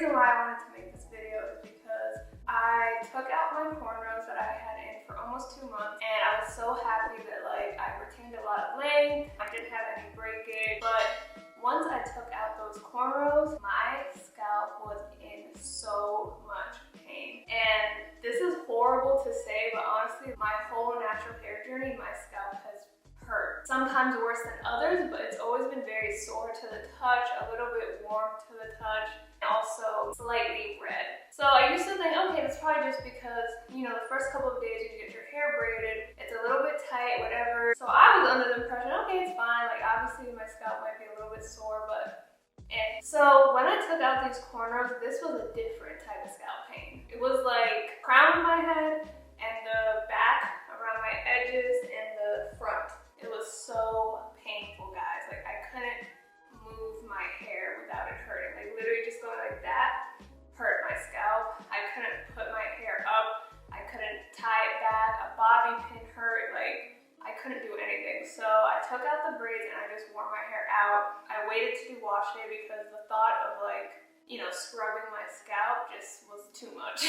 reason why I wanted to make this video is because I took out my cornrows that I had in for almost 2 months, and I was so happy that like I retained a lot of length, I didn't have any breakage, but once I took out those cornrows, my scalp was in so much pain. And this is horrible to say, but honestly, my whole natural hair journey, my scalp has hurt. Sometimes worse than others, but it's always been very sore to the touch, a little bit warm to the touch, and also slightly red. So I used to think, okay, it's probably just because, you know, the first couple of days you get your hair braided, it's a little bit tight, whatever. So I was under the impression, okay, it's fine. Like obviously my scalp might be a little bit sore, but so when I took out these cornrows, this was a different type of scalp pain. It was like crown of my head and the back around my edges and the front. It was so painful, guys. Like I couldn't move my hair without it hurting. Like literally just going like that hurt my scalp. I couldn't put my hair up. I couldn't tie it back. A bobby pin hurt. Like I couldn't do anything. So I took out the braids and I just wore my hair out. I waited to do wash day because the thought of like, you know, scrubbing my scalp just was too much.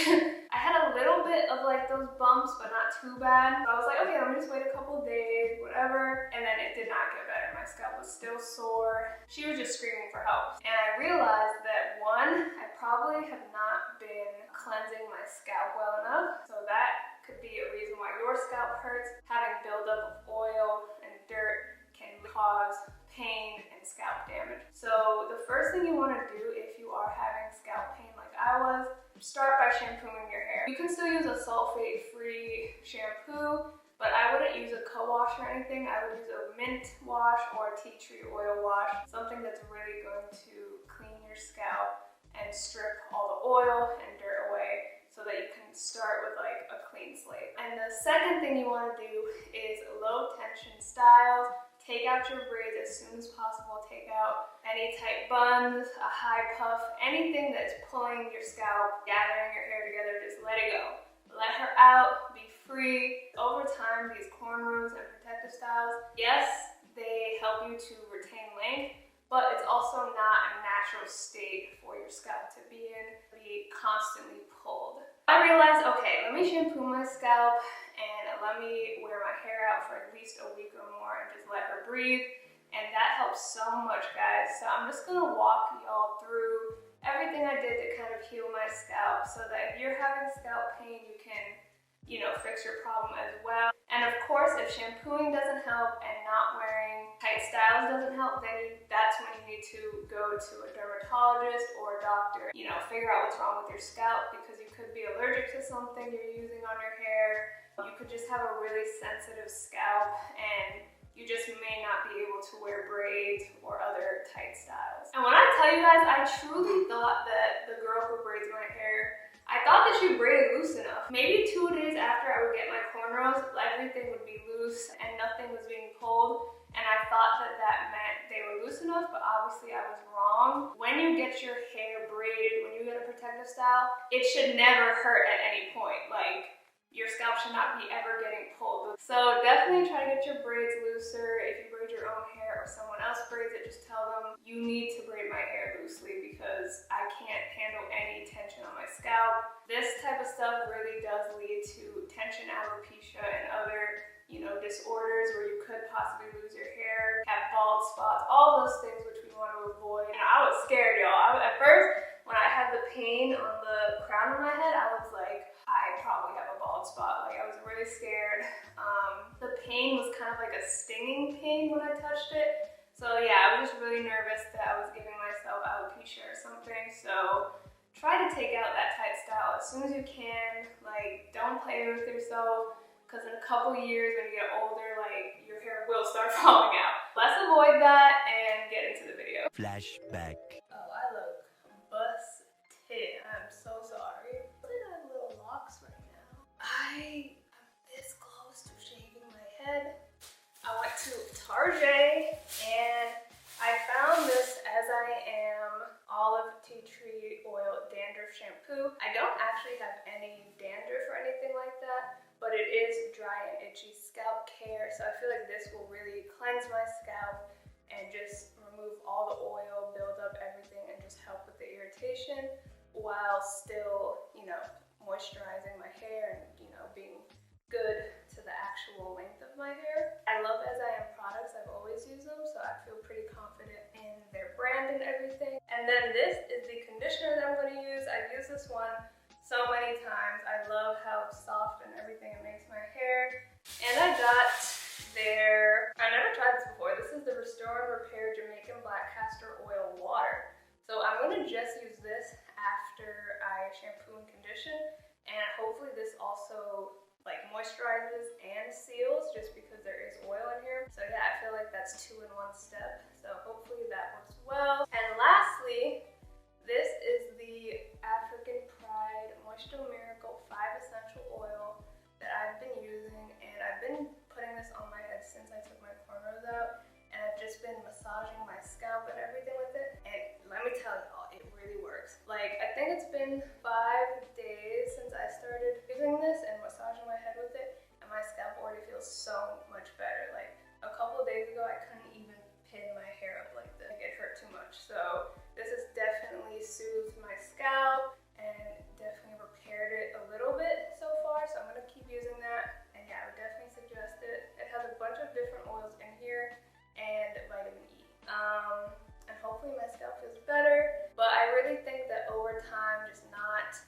I had a little bit of like those bumps, but not too bad. So I was like, okay, let me just wait a couple days, whatever. And then it did not get better. My scalp was still sore. She was just screaming for help. And I realized that one, I probably have not been cleansing my scalp well enough. So that could be a reason why your scalp hurts. Having buildup of oil and dirt can cause pain and scalp damage. So the first thing you want to do if you are having scalp pain like I was, start by shampooing your hair. You can still use a sulfate-free shampoo, but I wouldn't use a co-wash or anything. I would use a mint wash or a tea tree oil wash, something that's really going to clean your scalp and strip all the oil and dirt away so that you can start with like a clean slate. And the second thing you want to do is low tension styles. Take out your braids as soon as possible. Take out any tight buns, a high puff, anything that's pulling your scalp, gathering your hair together, just let it go. Let her out, be free. Over time, these cornrows and protective styles, yes, they help you to retain length, but it's also not a natural state for your scalp to be in, be constantly pulled. I realized, okay, let me shampoo my scalp and let me wear my hair out for at least a week or more and just let her breathe. And that helps so much, guys. So I'm just gonna walk y'all through everything I did to kind of heal my scalp so that if you're having scalp pain, you can, you know, fix your problem as well. And of course, if shampooing doesn't help and not wearing tight styles doesn't help, then that's when you need to go to a dermatologist or a doctor. You know, figure out what's wrong with your scalp because you could be allergic to something you're using on your hair. You could just have a really sensitive scalp and you just may not be able to wear braids or other tight styles. And when I tell you guys, I truly thought that the girl who braids my hair, I thought that she braided loose enough. Maybe 2 days after I would get my cornrows, everything would be loose and nothing was being pulled. And I thought that that meant they were loose enough, but obviously I was wrong. When you get your hair braided, when you get a protective style, it should never hurt at any point. Like, your scalp should not be ever getting pulled. So definitely try to get your braids looser. If you braid your own hair or someone else braids it, just tell them you need to braid my hair loosely because I can't handle any tension on my scalp. This type of stuff really does lead to tension alopecia and other, you know, disorders where you could possibly lose your hair, have bald spots, all those things which we want to avoid. And I was scared, y'all. At first, when I had the pain on the crown of my head, I was like, I probably have a bald spot. Like I was really scared. The pain was kind of like a stinging pain when I touched it. So yeah, I was just really nervous that I was giving myself alopecia or something. So try to take out that tight style as soon as you can. Like don't play with yourself because in a couple years when you get older, like your hair will start falling out. Let's avoid that and get into the video. Flashback. Oh, I look busted. I'm so sorry. Look at my little locks right now. I am this close to shaving my head. I went to Target and I found this As I Am olive tea tree oil dandruff shampoo. I don't actually have any dandruff or anything like that, but it is dry and itchy scalp care, so I feel like this will really cleanse my scalp and just remove all the oil, build up everything, and just help with the irritation. while still, you know, moisturizing my hair and, you know, being good to the actual length of my hair. I love As I Am products. I've always used them, so I feel pretty confident in their brand and everything. And then this is the conditioner that I'm going to use. I've used this one so many times. I love how soft and everything it makes my hair. And I got I never tried this before. This is the Restore and Repair Jamaican Black Castor Oil Water. So I'm going to just use this after I shampoo and condition, and hopefully this also like moisturizes and seals just because there is oil in here. So yeah, I feel like that's 2 in 1 step. So hopefully that works well. And lastly, this is the African Pride Moisture Miracle 5 Essential Oil that I've been using, and I've been putting this on my head since I took my cornrows out, and I've just been massaging my scalp and everything with it, and let me tell y'all, it really works. Like, I think it's been 5 days since I started using this and massaging my head with it, and my scalp already feels so much better. Like, a couple of days ago, I couldn't even pin my hair up like this. Like, it hurt too much. So this has definitely soothed my scalp and definitely repaired it a little bit so far, so I'm going to keep using that. And yeah, I would definitely suggest it. It has a bunch of different oils in here and vitamin E. And hopefully my scalp feels better. But I really think that over time, just not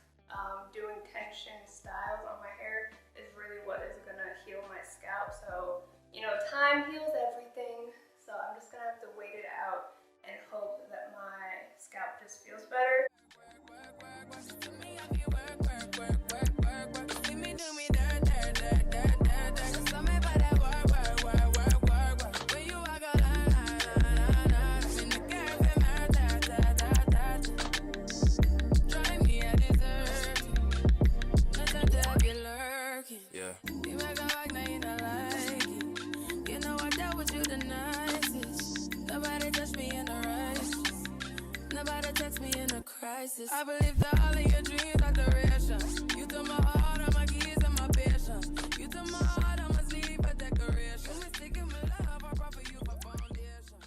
doing tension styles on my hair is really what is going to heal my scalp. So, you know, time heals everything. So I'm just going to have to wait it out and hope that my scalp just feels better. I believe that all of your dreams are duration. You took my heart, all my keys, and my patience. You took my heart, I must leave a decoration. You mistaken my love, I brought for you for foundation.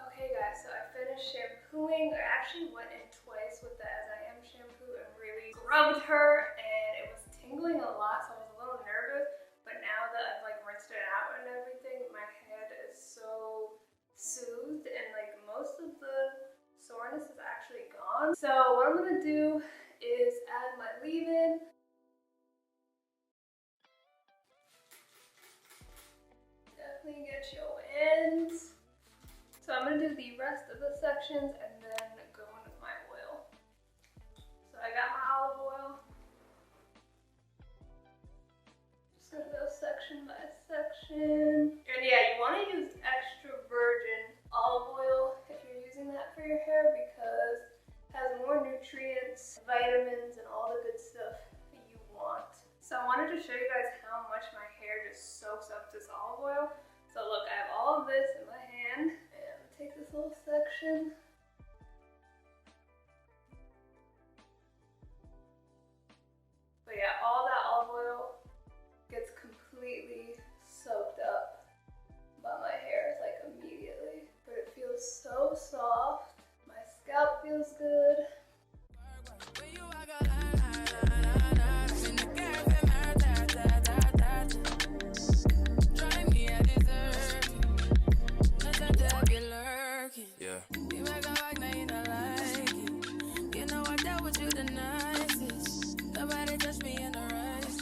Okay guys, so I finished shampooing. I actually went in twice with the As I Am shampoo and really scrubbed her, and it was tingling a lot, so I was a little nervous. But now that I've like rinsed it out and everything, my head is so soothed, and like most of the soreness is actually gone. So what I'm gonna do is add my leave-in. Definitely get your ends. So I'm gonna do the rest of the sections and then go in with my oil. So I got my olive oil. Just gonna go section by section. And yeah, you wanna use extra virgin olive oil if you're using that for your hair because it has more nutrients, vitamins, and all the good stuff that you want. So I wanted to show you guys how much my hair just soaks up this olive oil. So look, I have all of this in my hand, and I'm gonna take this little section. But yeah, all that olive oil gets completely soaked up by my hair, like immediately. But it feels so soft. My scalp feels good. Yeah. You make a like, now you don't like it. You know I dealt with you the nicest. Nobody touched me in the right.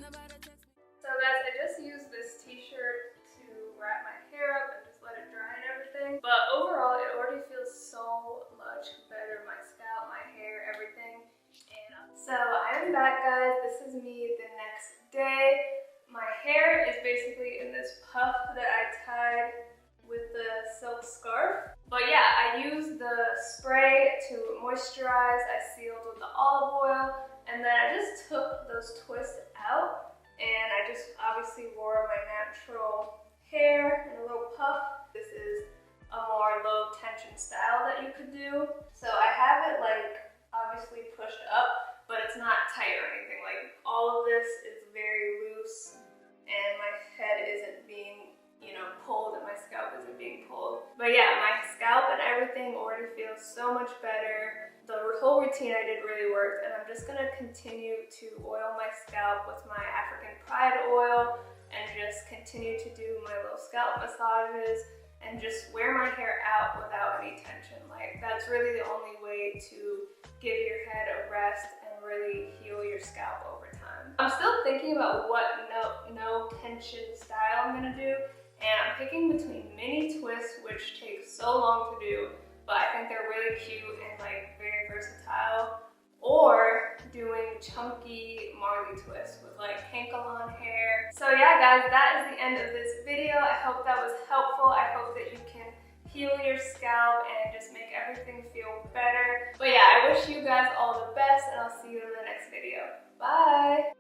Nobody touched me. So guys, I just used this t-shirt to wrap my hair up and just let it dry and everything. But overall, it already feels so much better. My scalp, my hair, everything. And so I'm back, guys. This is me the next day. My hair is basically in this puff that I tied with the silk scarf. But yeah, I used the spray to moisturize. I sealed with the olive oil, and then I just took those twists out, and I just obviously wore my natural hair in a little puff. This is a more low tension style that you could do. So I have it like obviously pushed up, but it's not tight or anything. Like all of this is very loose, and my head isn't being, you know, pulled, and my scalp isn't being pulled. But yeah, my scalp and everything already feels so much better. The routine I did really worked, and I'm just gonna continue to oil my scalp with my African Pride oil and just continue to do my little scalp massages and just wear my hair out without any tension. Like, that's really the only way to give your head a rest and really heal your scalp over time. I'm still thinking about what no tension style I'm gonna do, and I'm picking between mini twists, which take so long to do, but I think they're really cute and like very versatile, or doing chunky Marley twists with like Kankalon hair. So yeah guys, that is the end of this video. I hope that was helpful. I hope that you can heal your scalp and just make everything feel better. But yeah, I wish you guys all the best, and I'll see you in the next video. Bye!